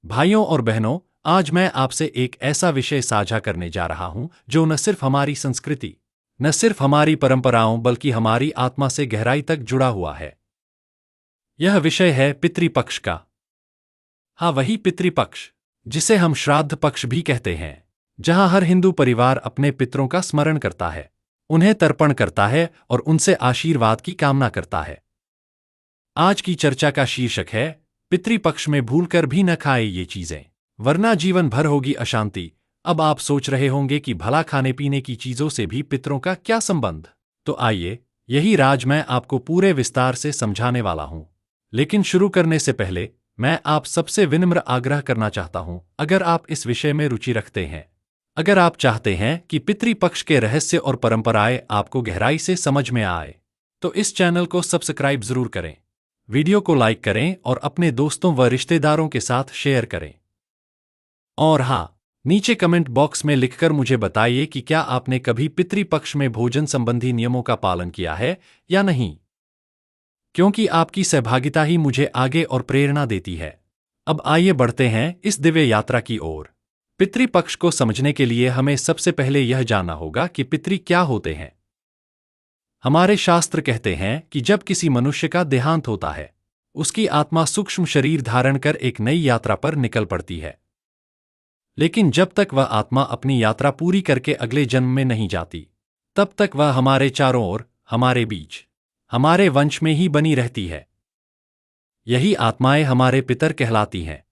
भाइयों और बहनों, आज मैं आपसे एक ऐसा विषय साझा करने जा रहा हूं जो न सिर्फ हमारी संस्कृति, न सिर्फ हमारी परंपराओं बल्कि हमारी आत्मा से गहराई तक जुड़ा हुआ है। यह विषय है पितृपक्ष का। हाँ, वही पितृपक्ष जिसे हम श्राद्ध पक्ष भी कहते हैं, जहां हर हिंदू परिवार अपने पितरों का स्मरण करता है, उन्हें तर्पण करता है और उनसे आशीर्वाद की कामना करता है। आज की चर्चा का शीर्षक है पितृपक्ष में भूलकर भी न खाए ये चीजें, वरना जीवन भर होगी अशांति। अब आप सोच रहे होंगे कि भला खाने पीने की चीजों से भी पितरों का क्या संबंध? तो आइए, यही राज मैं आपको पूरे विस्तार से समझाने वाला हूं। लेकिन शुरू करने से पहले मैं आप सबसे विनम्र आग्रह करना चाहता हूं, अगर आप इस विषय में रुचि रखते हैं, अगर आप चाहते हैं कि पितृपक्ष के रहस्य और परंपराएं आपको गहराई से समझ में आए, तो इस चैनल को सब्सक्राइब जरूर करें, वीडियो को लाइक करें और अपने दोस्तों व रिश्तेदारों के साथ शेयर करें। और हाँ, नीचे कमेंट बॉक्स में लिखकर मुझे बताइए कि क्या आपने कभी पितृपक्ष में भोजन संबंधी नियमों का पालन किया है या नहीं, क्योंकि आपकी सहभागिता ही मुझे आगे और प्रेरणा देती है। अब आइए बढ़ते हैं इस दिव्य यात्रा की ओर। पितृपक्ष को समझने के लिए हमें सबसे पहले यह जानना होगा कि पितृ क्या होते हैं। हमारे शास्त्र कहते हैं कि जब किसी मनुष्य का देहांत होता है, उसकी आत्मा सूक्ष्म शरीर धारण कर एक नई यात्रा पर निकल पड़ती है। लेकिन जब तक वह आत्मा अपनी यात्रा पूरी करके अगले जन्म में नहीं जाती, तब तक वह हमारे चारों ओर, हमारे बीच, हमारे वंश में ही बनी रहती है। यही आत्माएं हमारे पितर कहलाती हैं।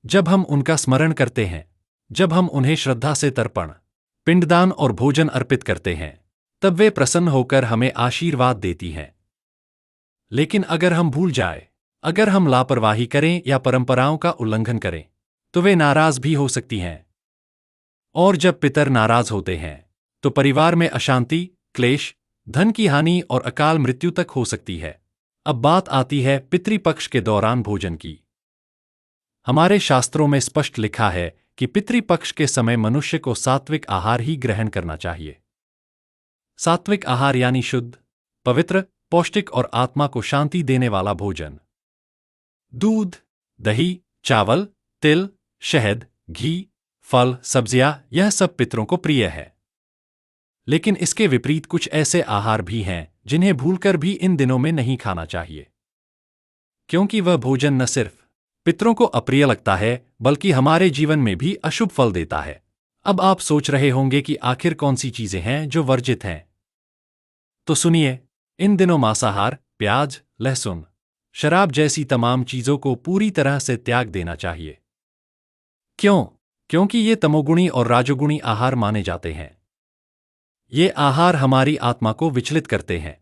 जब हम उनका स्मरण करते हैं, जब हम उन्हें श्रद्धा से तर्पण, पिंडदान और भोजन अर्पित करते हैं, तब वे प्रसन्न होकर हमें आशीर्वाद देती हैं। लेकिन अगर हम भूल जाएं, अगर हम लापरवाही करें या परंपराओं का उल्लंघन करें, तो वे नाराज भी हो सकती हैं। और जब पितर नाराज होते हैं, तो परिवार में अशांति, क्लेश, धन की हानि और अकाल मृत्यु तक हो सकती है। अब बात आती है पितृपक्ष के दौरान भोजन की। हमारे शास्त्रों में स्पष्ट लिखा है कि पितृपक्ष के समय मनुष्य को सात्विक आहार ही ग्रहण करना चाहिए। सात्विक आहार यानी शुद्ध, पवित्र, पौष्टिक और आत्मा को शांति देने वाला भोजन। दूध, दही, चावल, तिल, शहद, घी, फल, सब्जियां, यह सब पितरों को प्रिय है। लेकिन इसके विपरीत कुछ ऐसे आहार भी हैं जिन्हें भूलकर भी इन दिनों में नहीं खाना चाहिए, क्योंकि वह भोजन न सिर्फ पितरों को अप्रिय लगता है बल्कि हमारे जीवन में भी अशुभ फल देता है। अब आप सोच रहे होंगे कि आखिर कौन सी चीजें हैं जो वर्जित हैं। तो सुनिए, इन दिनों मांसाहार, प्याज, लहसुन, शराब जैसी तमाम चीजों को पूरी तरह से त्याग देना चाहिए। क्यों? क्योंकि ये तमोगुणी और राजोगुणी आहार माने जाते हैं। ये आहार हमारी आत्मा को विचलित करते हैं,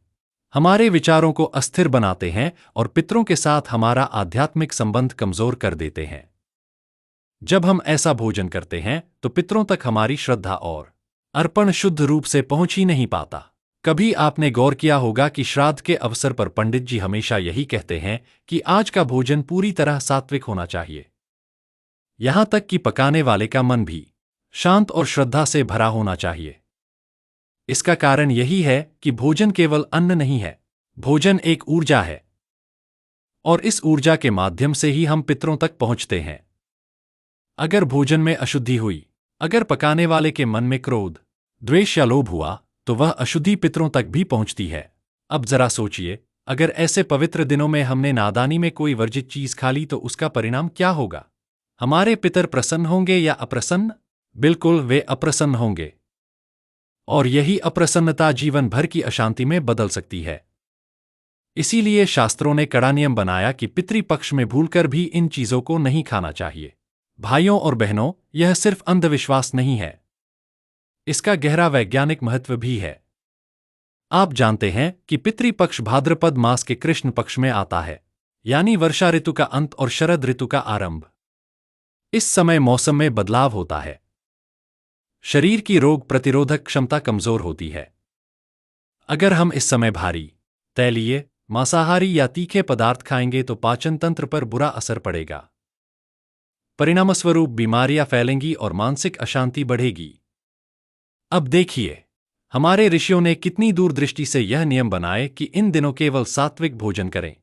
हमारे विचारों को अस्थिर बनाते हैं और पितरों के साथ हमारा आध्यात्मिक संबंध कमजोर कर देते हैं। जब हम ऐसा भोजन करते हैं तो पितरों तक हमारी श्रद्धा और अर्पण शुद्ध रूप से पहुंच ही नहीं पाता। कभी आपने गौर किया होगा कि श्राद्ध के अवसर पर पंडित जी हमेशा यही कहते हैं कि आज का भोजन पूरी तरह सात्विक होना चाहिए। यहां तक कि पकाने वाले का मन भी शांत और श्रद्धा से भरा होना चाहिए। इसका कारण यही है कि भोजन केवल अन्न नहीं है, भोजन एक ऊर्जा है, और इस ऊर्जा के माध्यम से ही हम पितरों तक पहुंचते हैं। अगर भोजन में अशुद्धि हुई, अगर पकाने वाले के मन में क्रोध, द्वेष या लोभ हुआ, तो वह अशुद्धि पितरों तक भी पहुंचती है। अब जरा सोचिए, अगर ऐसे पवित्र दिनों में हमने नादानी में कोई वर्जित चीज खा ली तो उसका परिणाम क्या होगा? हमारे पितर प्रसन्न होंगे या अप्रसन्न? बिल्कुल, वे अप्रसन्न होंगे। और यही अप्रसन्नता जीवन भर की अशांति में बदल सकती है। इसीलिए शास्त्रों ने कड़ा नियम बनाया कि पितृपक्ष में भूलकर भी इन चीजों को नहीं खाना चाहिए। भाइयों और बहनों, यह सिर्फ अंधविश्वास नहीं है, इसका गहरा वैज्ञानिक महत्व भी है। आप जानते हैं कि पितृपक्ष भाद्रपद मास के कृष्ण पक्ष में आता है, यानी वर्षा ऋतु का अंत और शरद ऋतु का आरंभ। इस समय मौसम में बदलाव होता है, शरीर की रोग प्रतिरोधक क्षमता कमजोर होती है। अगर हम इस समय भारी, तैलीय, मांसाहारी या तीखे पदार्थ खाएंगे तो पाचन तंत्र पर बुरा असर पड़ेगा। परिणामस्वरूप बीमारियां फैलेंगी और मानसिक अशांति बढ़ेगी। अब देखिए, हमारे ऋषियों ने कितनी दूरदृष्टि से यह नियम बनाए कि इन दिनों केवल सात्विक भोजन करें।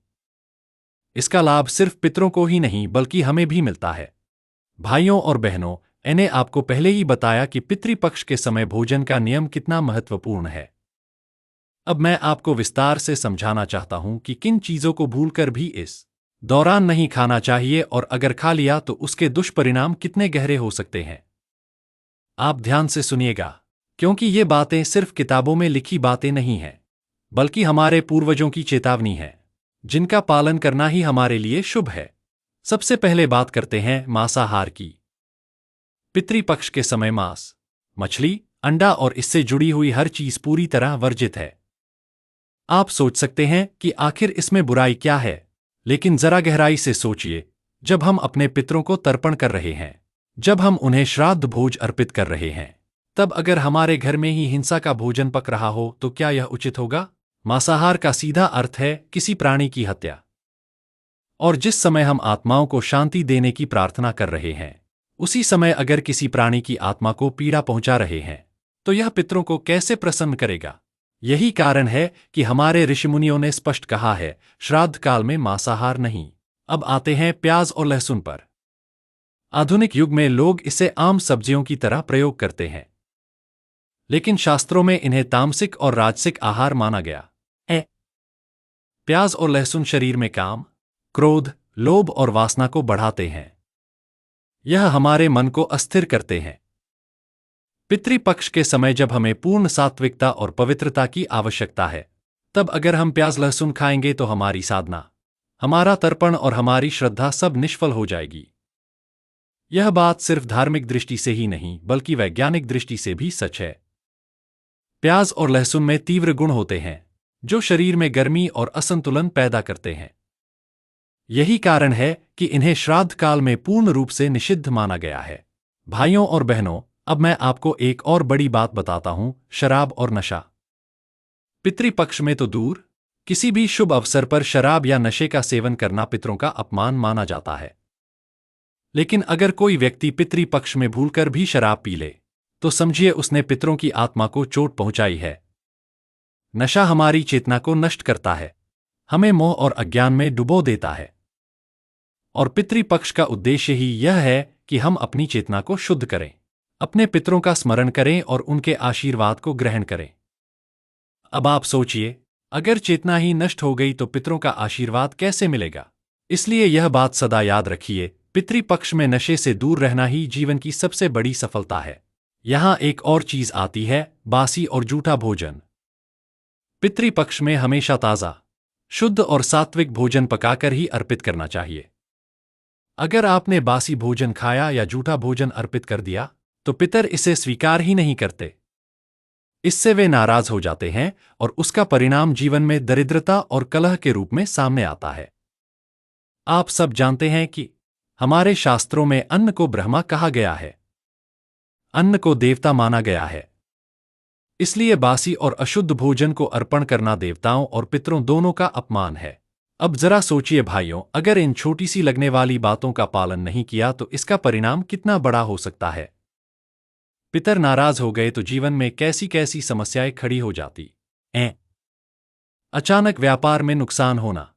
इसका लाभ सिर्फ पितरों को ही नहीं बल्कि हमें भी मिलता है। भाइयों और बहनों, मैंने आपको पहले ही बताया कि पितृपक्ष के समय भोजन का नियम कितना महत्वपूर्ण है। अब मैं आपको विस्तार से समझाना चाहता हूं कि किन चीजों को भूलकर भी इस दौरान नहीं खाना चाहिए और अगर खा लिया तो उसके दुष्परिणाम कितने गहरे हो सकते हैं। आप ध्यान से सुनिएगा, क्योंकि ये बातें सिर्फ किताबों में लिखी बातें नहीं हैं, बल्कि हमारे पूर्वजों की चेतावनी है, जिनका पालन करना ही हमारे लिए शुभ है। सबसे पहले बात करते हैं मांसाहार की। पितृपक्ष के समय मांस, मछली, अंडा और इससे जुड़ी हुई हर चीज पूरी तरह वर्जित है। आप सोच सकते हैं कि आखिर इसमें बुराई क्या है, लेकिन जरा गहराई से सोचिए। जब हम अपने पितरों को तर्पण कर रहे हैं, जब हम उन्हें श्राद्ध भोज अर्पित कर रहे हैं, तब अगर हमारे घर में ही हिंसा का भोजन पक रहा हो तो क्या यह उचित होगा? मांसाहार का सीधा अर्थ है किसी प्राणी की हत्या। और जिस समय हम आत्माओं को शांति देने की प्रार्थना कर रहे हैं, उसी समय अगर किसी प्राणी की आत्मा को पीड़ा पहुंचा रहे हैं, तो यह पितरों को कैसे प्रसन्न करेगा? यही कारण है कि हमारे ऋषिमुनियों ने स्पष्ट कहा है, श्राद्ध काल में मांसाहार नहीं। अब आते हैं प्याज और लहसुन पर। आधुनिक युग में लोग इसे आम सब्जियों की तरह प्रयोग करते हैं, लेकिन शास्त्रों में इन्हें तामसिक और राजसिक आहार माना गया है। प्याज और लहसुन शरीर में काम, क्रोध, लोभ और वासना को बढ़ाते हैं। यह हमारे मन को अस्थिर करते हैं। पितृपक्ष के समय जब हमें पूर्ण सात्विकता और पवित्रता की आवश्यकता है, तब अगर हम प्याज लहसुन खाएंगे तो हमारी साधना, हमारा तर्पण और हमारी श्रद्धा सब निष्फल हो जाएगी। यह बात सिर्फ धार्मिक दृष्टि से ही नहीं बल्कि वैज्ञानिक दृष्टि से भी सच है। प्याज और लहसुन में तीव्र गुण होते हैं जो शरीर में गर्मी और असंतुलन पैदा करते हैं। यही कारण है कि इन्हें श्राद्ध काल में पूर्ण रूप से निषिद्ध माना गया है। भाइयों और बहनों, अब मैं आपको एक और बड़ी बात बताता हूं, शराब और नशा। पितृपक्ष में तो दूर, किसी भी शुभ अवसर पर शराब या नशे का सेवन करना पितरों का अपमान माना जाता है। लेकिन अगर कोई व्यक्ति पितृपक्ष में भूलकर भी शराब पी ले, तो समझिए उसने पितरों की आत्मा को चोट पहुंचाई है। नशा हमारी चेतना को नष्ट करता है, हमें मोह और अज्ञान में डुबो देता है। और पितृपक्ष का उद्देश्य ही यह है कि हम अपनी चेतना को शुद्ध करें, अपने पितरों का स्मरण करें और उनके आशीर्वाद को ग्रहण करें। अब आप सोचिए, अगर चेतना ही नष्ट हो गई तो पितरों का आशीर्वाद कैसे मिलेगा? इसलिए यह बात सदा याद रखिए, पितृपक्ष में नशे से दूर रहना ही जीवन की सबसे बड़ी सफलता है। यहां एक और चीज आती है, बासी और जूठा भोजन। पितृपक्ष में हमेशा ताजा, शुद्ध और सात्विक भोजन पकाकर ही अर्पित करना चाहिए। अगर आपने बासी भोजन खाया या जूठा भोजन अर्पित कर दिया, तो पितर इसे स्वीकार ही नहीं करते। इससे वे नाराज हो जाते हैं और उसका परिणाम जीवन में दरिद्रता और कलह के रूप में सामने आता है। आप सब जानते हैं कि हमारे शास्त्रों में अन्न को ब्रह्मा कहा गया है, अन्न को देवता माना गया है। इसलिए बासी और अशुद्ध भोजन को अर्पण करना देवताओं और पितरों दोनों का अपमान है। अब जरा सोचिए भाइयों, अगर इन छोटी सी लगने वाली बातों का पालन नहीं किया तो इसका परिणाम कितना बड़ा हो सकता है। पितर नाराज हो गए तो जीवन में कैसी कैसी समस्याएं खड़ी हो जाती हैं। अचानक व्यापार में नुकसान होना,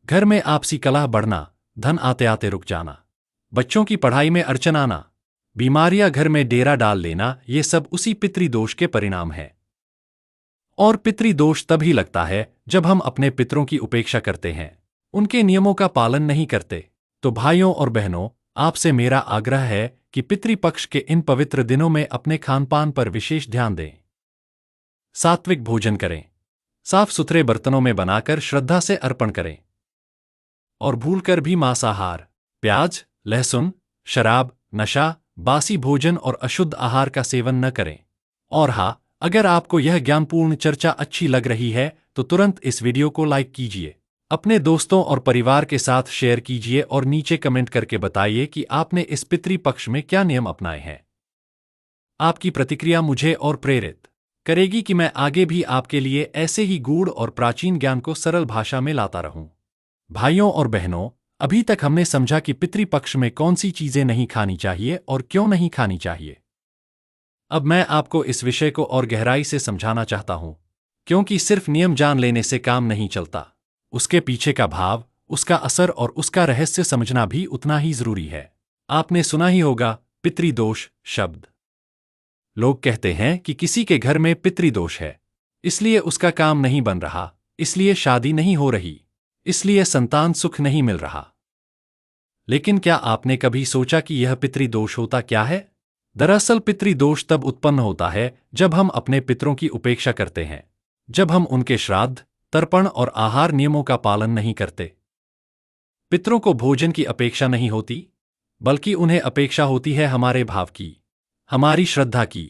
घर में आपसी कलह बढ़ना, धन आते आते रुक जाना, बच्चों की पढ़ाई में अड़चन आना, बीमारियां घर में डेरा डाल लेना, ये सब उसी पितृदोष के परिणाम हैं। और पितृदोष तभी लगता है जब हम अपने पितरों की उपेक्षा करते हैं, उनके नियमों का पालन नहीं करते। तो भाइयों और बहनों, आपसे मेरा आग्रह है कि पितृपक्ष के इन पवित्र दिनों में अपने खानपान पर विशेष ध्यान दें। सात्विक भोजन करें, साफ सुथरे बर्तनों में बनाकर श्रद्धा से अर्पण करें और भूलकर भी मांसाहार, प्याज, लहसुन, शराब, नशा, बासी भोजन और अशुद्ध आहार का सेवन न करें। और हाँ, अगर आपको यह ज्ञानपूर्ण चर्चा अच्छी लग रही है तो तुरंत इस वीडियो को लाइक कीजिए, अपने दोस्तों और परिवार के साथ शेयर कीजिए और नीचे कमेंट करके बताइए कि आपने इस पितृपक्ष में क्या नियम अपनाए हैं। आपकी प्रतिक्रिया मुझे और प्रेरित करेगी कि मैं आगे भी आपके लिए ऐसे ही गूढ़ और प्राचीन ज्ञान को सरल भाषा में लाता रहूं। भाइयों और बहनों, अभी तक हमने समझा कि पितृपक्ष में कौन सी चीजें नहीं खानी चाहिए और क्यों नहीं खानी चाहिए। अब मैं आपको इस विषय को और गहराई से समझाना चाहता हूं, क्योंकि सिर्फ नियम जान लेने से काम नहीं चलता, उसके पीछे का भाव, उसका असर और उसका रहस्य समझना भी उतना ही जरूरी है। आपने सुना ही होगा पितृदोष शब्द। लोग कहते हैं कि किसी के घर में पितृदोष है, इसलिए उसका काम नहीं बन रहा, इसलिए शादी नहीं हो रही, इसलिए संतान सुख नहीं मिल रहा। लेकिन क्या आपने कभी सोचा कि यह पितृदोष होता क्या है? दरअसल पितृदोष तब उत्पन्न होता है जब हम अपने पितरों की उपेक्षा करते हैं, जब हम उनके श्राद्ध, तर्पण और आहार नियमों का पालन नहीं करते। पितरों को भोजन की अपेक्षा नहीं होती, बल्कि उन्हें अपेक्षा होती है हमारे भाव की, हमारी श्रद्धा की।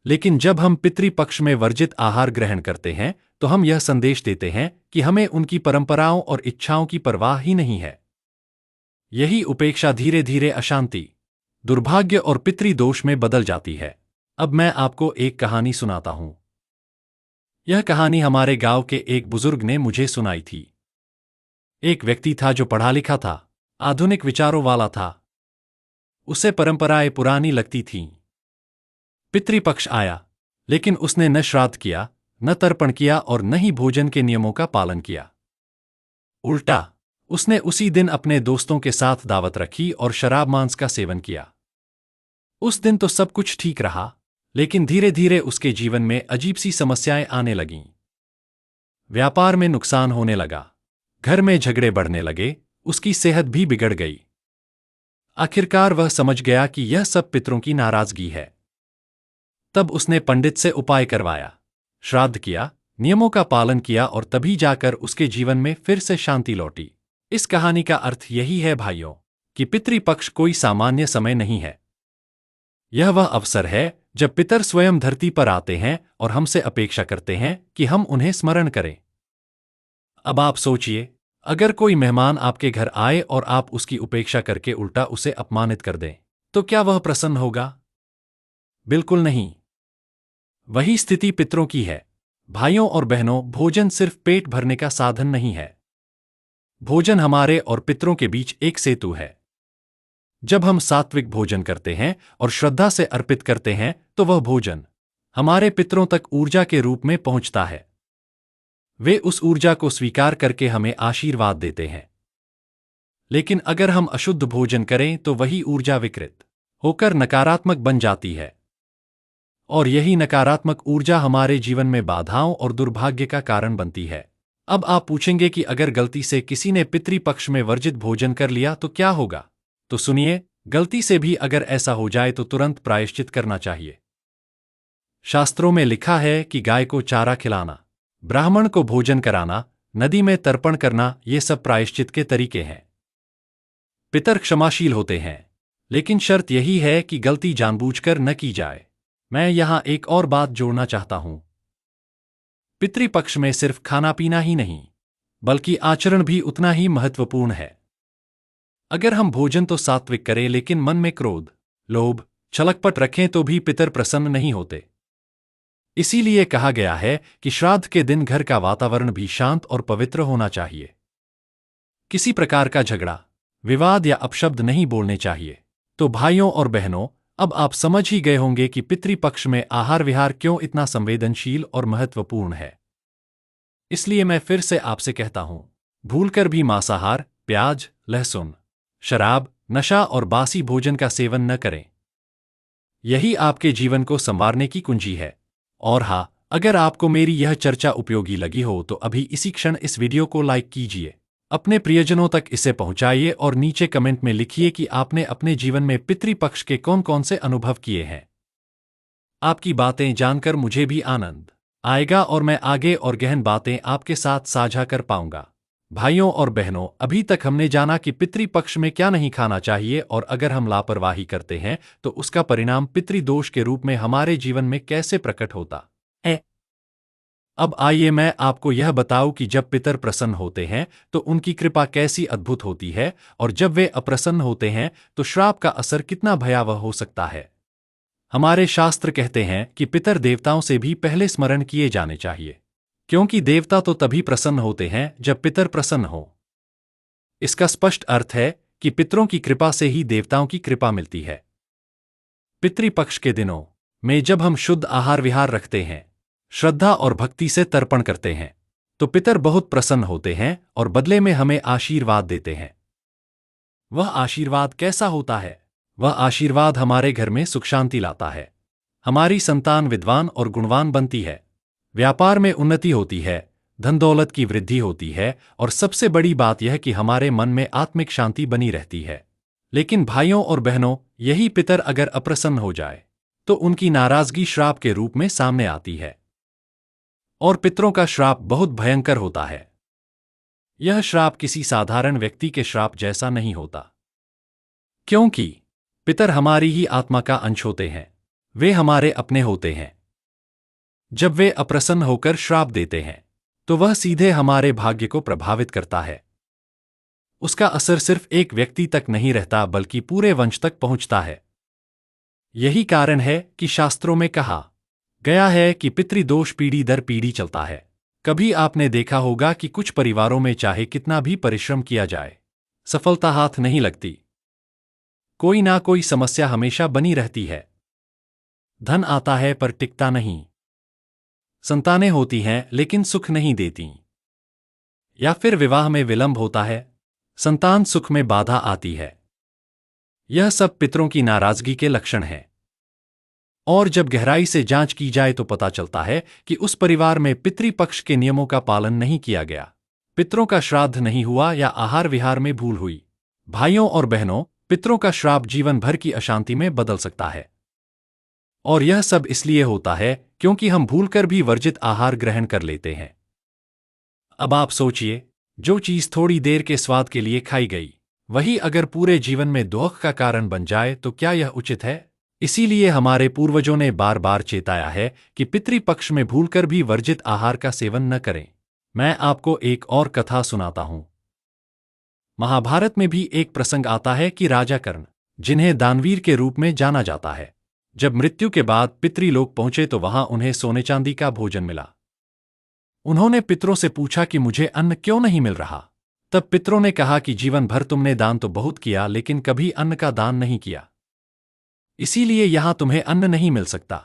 लेकिन जब हम पितृपक्ष में वर्जित आहार ग्रहण करते हैं तो हम यह संदेश देते हैं कि हमें उनकी परंपराओं और इच्छाओं की परवाह ही नहीं है। यही उपेक्षा धीरे धीरे अशांति, दुर्भाग्य और पितृदोष में बदल जाती है। अब मैं आपको एक कहानी सुनाता हूं। यह कहानी हमारे गांव के एक बुजुर्ग ने मुझे सुनाई थी। एक व्यक्ति था जो पढ़ा लिखा था, आधुनिक विचारों वाला था। उसे परंपराएं पुरानी लगती थीं। पितृपक्ष आया, लेकिन उसने न श्राद्ध किया, न तर्पण किया और न ही भोजन के नियमों का पालन किया। उल्टा उसने उसी दिन अपने दोस्तों के साथ दावत रखी और शराब मांस का सेवन किया। उस दिन तो सब कुछ ठीक रहा, लेकिन धीरे धीरे उसके जीवन में अजीब सी समस्याएं आने लगीं। व्यापार में नुकसान होने लगा, घर में झगड़े बढ़ने लगे, उसकी सेहत भी बिगड़ गई। आखिरकार वह समझ गया कि यह सब पितरों की नाराजगी है। तब उसने पंडित से उपाय करवाया, श्राद्ध किया, नियमों का पालन किया और तभी जाकर उसके जीवन में फिर से शांति लौटी। इस कहानी का अर्थ यही है भाइयों, कि पितृपक्ष कोई सामान्य समय नहीं है। यह वह अवसर है जब पितर स्वयं धरती पर आते हैं और हमसे अपेक्षा करते हैं कि हम उन्हें स्मरण करें। अब आप सोचिए, अगर कोई मेहमान आपके घर आए और आप उसकी उपेक्षा करके उल्टा उसे अपमानित कर दें, तो क्या वह प्रसन्न होगा? बिल्कुल नहीं। वही स्थिति पितरों की है। भाइयों और बहनों, भोजन सिर्फ पेट भरने का साधन नहीं है। भोजन हमारे और पितरों के बीच एक सेतु है। जब हम सात्विक भोजन करते हैं और श्रद्धा से अर्पित करते हैं तो वह भोजन हमारे पितरों तक ऊर्जा के रूप में पहुंचता है। वे उस ऊर्जा को स्वीकार करके हमें आशीर्वाद देते हैं। लेकिन अगर हम अशुद्ध भोजन करें तो वही ऊर्जा विकृत होकर नकारात्मक बन जाती है, और यही नकारात्मक ऊर्जा हमारे जीवन में बाधाओं और दुर्भाग्य का कारण बनती है। अब आप पूछेंगे कि अगर गलती से किसी ने पितृपक्ष में वर्जित भोजन कर लिया तो क्या होगा? तो सुनिए, गलती से भी अगर ऐसा हो जाए तो तुरंत प्रायश्चित करना चाहिए। शास्त्रों में लिखा है कि गाय को चारा खिलाना, ब्राह्मण को भोजन कराना, नदी में तर्पण करना, ये सब प्रायश्चित के तरीके हैं। पितर क्षमाशील होते हैं, लेकिन शर्त यही है कि गलती जानबूझकर न की जाए। मैं यहां एक और बात जोड़ना चाहता हूं। पितृपक्ष में सिर्फ खाना पीना ही नहीं, बल्कि आचरण भी उतना ही महत्वपूर्ण है। अगर हम भोजन तो सात्विक करें लेकिन मन में क्रोध, लोभ, छलकपट रखें तो भी पितर प्रसन्न नहीं होते। इसीलिए कहा गया है कि श्राद्ध के दिन घर का वातावरण भी शांत और पवित्र होना चाहिए। किसी प्रकार का झगड़ा, विवाद या अपशब्द नहीं बोलने चाहिए। तो भाइयों और बहनों, अब आप समझ ही गए होंगे कि पितृपक्ष में आहार विहार क्यों इतना संवेदनशील और महत्वपूर्ण है। इसलिए मैं फिर से आपसे कहता हूं, भूलकर भी मांसाहार, प्याज, लहसुन, शराब, नशा और बासी भोजन का सेवन न करें। यही आपके जीवन को संवारने की कुंजी है। और हाँ, अगर आपको मेरी यह चर्चा उपयोगी लगी हो तो अभी इसी क्षण इस वीडियो को लाइक कीजिए, अपने प्रियजनों तक इसे पहुंचाइए और नीचे कमेंट में लिखिए कि आपने अपने जीवन में पितृपक्ष के कौन कौन से अनुभव किए हैं। आपकी बातें जानकर मुझे भी आनंद आएगा और मैं आगे और गहन बातें आपके साथ साझा कर पाऊंगा। भाइयों और बहनों, अभी तक हमने जाना कि पितृपक्ष में क्या नहीं खाना चाहिए और अगर हम लापरवाही करते हैं तो उसका परिणाम पितृदोष के रूप में हमारे जीवन में कैसे प्रकट होता है। अब आइए मैं आपको यह बताऊं कि जब पितर प्रसन्न होते हैं तो उनकी कृपा कैसी अद्भुत होती है, और जब वे अप्रसन्न होते हैं तो श्राप का असर कितना भयावह हो सकता है। हमारे शास्त्र कहते हैं कि पितर देवताओं से भी पहले स्मरण किए जाने चाहिए, क्योंकि देवता तो तभी प्रसन्न होते हैं जब पितर प्रसन्न हो। इसका स्पष्ट अर्थ है कि पितरों की कृपा से ही देवताओं की कृपा मिलती है। पितृपक्ष के दिनों में जब हम शुद्ध आहार विहार रखते हैं, श्रद्धा और भक्ति से तर्पण करते हैं, तो पितर बहुत प्रसन्न होते हैं और बदले में हमें आशीर्वाद देते हैं। वह आशीर्वाद कैसा होता है? वह आशीर्वाद हमारे घर में सुख शांति लाता है। हमारी संतान विद्वान और गुणवान बनती है। व्यापार में उन्नति होती है, धन दौलत की वृद्धि होती है और सबसे बड़ी बात यह कि हमारे मन में आत्मिक शांति बनी रहती है। लेकिन भाइयों और बहनों, यही पितर अगर अप्रसन्न हो जाए तो उनकी नाराजगी श्राप के रूप में सामने आती है। और पितरों का श्राप बहुत भयंकर होता है। यह श्राप किसी साधारण व्यक्ति के श्राप जैसा नहीं होता, क्योंकि पितर हमारी ही आत्मा का अंश होते हैं। वे हमारे अपने होते हैं। जब वे अप्रसन्न होकर श्राप देते हैं तो वह सीधे हमारे भाग्य को प्रभावित करता है। उसका असर सिर्फ एक व्यक्ति तक नहीं रहता बल्कि पूरे वंश तक पहुंचता है। यही कारण है कि शास्त्रों में कहा गया है कि पितृदोष पीढ़ी दर पीढ़ी चलता है। कभी आपने देखा होगा कि कुछ परिवारों में चाहे कितना भी परिश्रम किया जाए, सफलता हाथ नहीं लगती। कोई ना कोई समस्या हमेशा बनी रहती है। धन आता है पर टिकता नहीं। संतानें होती हैं लेकिन सुख नहीं देती। या फिर विवाह में विलंब होता है, संतान सुख में बाधा आती है। यह सब पितरों की नाराजगी के लक्षण हैं। और जब गहराई से जांच की जाए तो पता चलता है कि उस परिवार में पितृपक्ष के नियमों का पालन नहीं किया गया, पितरों का श्राद्ध नहीं हुआ या आहार विहार में भूल हुई। भाइयों और बहनों, पितरों का श्राप जीवन भर की अशांति में बदल सकता है। और यह सब इसलिए होता है क्योंकि हम भूलकर भी वर्जित आहार ग्रहण कर लेते हैं। अब आप सोचिए, जो चीज थोड़ी देर के स्वाद के लिए खाई गई, वही अगर पूरे जीवन में दुख का कारण बन जाए तो क्या यह उचित है? इसीलिए हमारे पूर्वजों ने बार बार चेताया है कि पितृपक्ष में भूलकर भी वर्जित आहार का सेवन न करें। मैं आपको एक और कथा सुनाता हूं। महाभारत में भी एक प्रसंग आता है कि राजा कर्ण, जिन्हें दानवीर के रूप में जाना जाता है, जब मृत्यु के बाद पितृलोक पहुंचे तो वहां उन्हें सोने चांदी का भोजन मिला। उन्होंने पितरों से पूछा कि मुझे अन्न क्यों नहीं मिल रहा? तब पितरों ने कहा कि जीवन भर तुमने दान तो बहुत किया लेकिन कभी अन्न का दान नहीं किया, इसीलिए यहां तुम्हें अन्न नहीं मिल सकता।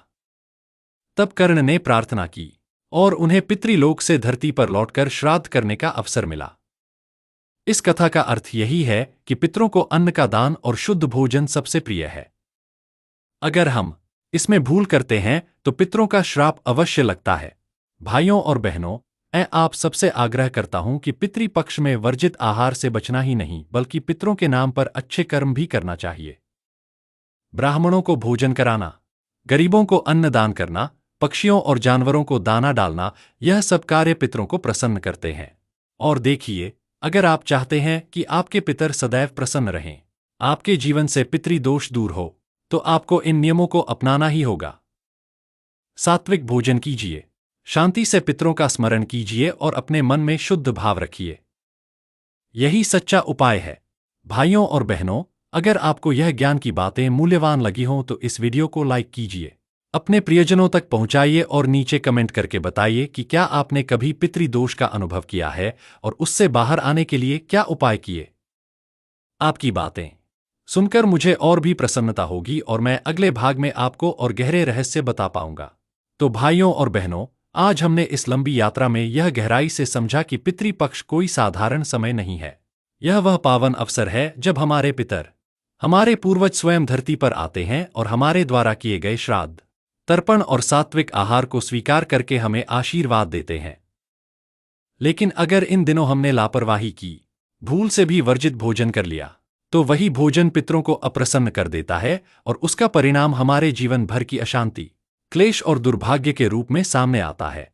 तब कर्ण ने प्रार्थना की और उन्हें पितृलोक से धरती पर लौटकर श्राद्ध करने का अवसर मिला। इस कथा का अर्थ यही है कि पितरों को अन्न का दान और शुद्ध भोजन सबसे प्रिय है। अगर हम इसमें भूल करते हैं तो पितरों का श्राप अवश्य लगता है। भाइयों और बहनों, मैं आप सबसे आग्रह करता हूं कि पितृपक्ष में वर्जित आहार से बचना ही नहीं बल्कि पितरों के नाम पर अच्छे कर्म भी करना चाहिए। ब्राह्मणों को भोजन कराना, गरीबों को अन्न दान करना, पक्षियों और जानवरों को दाना डालना, यह सब कार्य पितरों को प्रसन्न करते हैं। और देखिए, अगर आप चाहते हैं कि आपके पितर सदैव प्रसन्न रहें, आपके जीवन से पितृदोष दूर हो, तो आपको इन नियमों को अपनाना ही होगा। सात्विक भोजन कीजिए, शांति से पितरों का स्मरण कीजिए और अपने मन में शुद्ध भाव रखिए। यही सच्चा उपाय है। भाइयों और बहनों, अगर आपको यह ज्ञान की बातें मूल्यवान लगी हों तो इस वीडियो को लाइक कीजिए, अपने प्रियजनों तक पहुंचाइए और नीचे कमेंट करके बताइए कि क्या आपने कभी पितृदोष का अनुभव किया है और उससे बाहर आने के लिए क्या उपाय किए। आपकी बातें सुनकर मुझे और भी प्रसन्नता होगी और मैं अगले भाग में आपको और गहरे रहस्य बता पाऊंगा। तो भाइयों और बहनों, आज हमने इस लंबी यात्रा में यह गहराई से समझा कि पितृपक्ष कोई साधारण समय नहीं है। यह वह पावन अवसर है जब हमारे पितर, हमारे पूर्वज स्वयं धरती पर आते हैं और हमारे द्वारा किए गए श्राद्ध, तर्पण और सात्विक आहार को स्वीकार करके हमें आशीर्वाद देते हैं। लेकिन अगर इन दिनों हमने लापरवाही की, भूल से भी वर्जित भोजन कर लिया, तो वही भोजन पितरों को अप्रसन्न कर देता है और उसका परिणाम हमारे जीवन भर की अशांति, क्लेश और दुर्भाग्य के रूप में सामने आता है।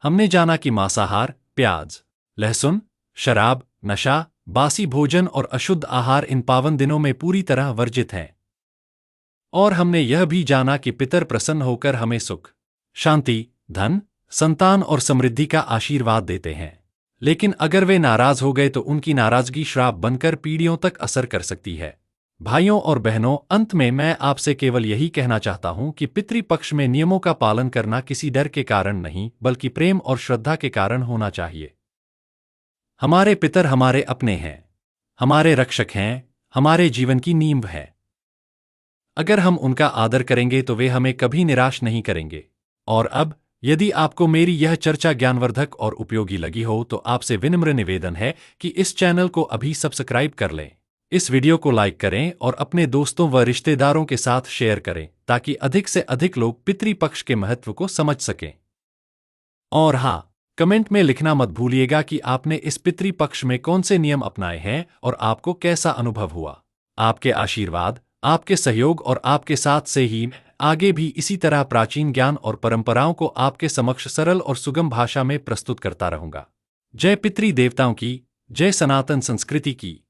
हमने जाना कि मांसाहार, प्याज, लहसुन, शराब, नशा, बासी भोजन और अशुद्ध आहार इन पावन दिनों में पूरी तरह वर्जित हैं। और हमने यह भी जाना कि पितर प्रसन्न होकर हमें सुख, शांति, धन, संतान और समृद्धि का आशीर्वाद देते हैं। लेकिन अगर वे नाराज हो गए तो उनकी नाराजगी श्राप बनकर पीढ़ियों तक असर कर सकती है। भाइयों और बहनों, अंत में मैं आपसे केवल यही कहना चाहता हूं कि पितृपक्ष में नियमों का पालन करना किसी डर के कारण नहीं बल्कि प्रेम और श्रद्धा के कारण होना चाहिए। हमारे पितर हमारे अपने हैं, हमारे रक्षक हैं, हमारे जीवन की नींव है। अगर हम उनका आदर करेंगे तो वे हमें कभी निराश नहीं करेंगे। और अब यदि आपको मेरी यह चर्चा ज्ञानवर्धक और उपयोगी लगी हो तो आपसे विनम्र निवेदन है कि इस चैनल को अभी सब्सक्राइब कर लें। इस वीडियो को लाइक करें और अपने दोस्तों व रिश्तेदारों के साथ शेयर करें ताकि अधिक से अधिक लोग पितृपक्ष के महत्व को समझ सकें। और हाँ, कमेंट में लिखना मत भूलिएगा कि आपने इस पितृपक्ष में कौन से नियम अपनाए हैं और आपको कैसा अनुभव हुआ। आपके आशीर्वाद, आपके सहयोग और आपके साथ से ही आगे भी इसी तरह प्राचीन ज्ञान और परंपराओं को आपके समक्ष सरल और सुगम भाषा में प्रस्तुत करता रहूंगा। जय पितृ देवताओं की, जय सनातन संस्कृति की।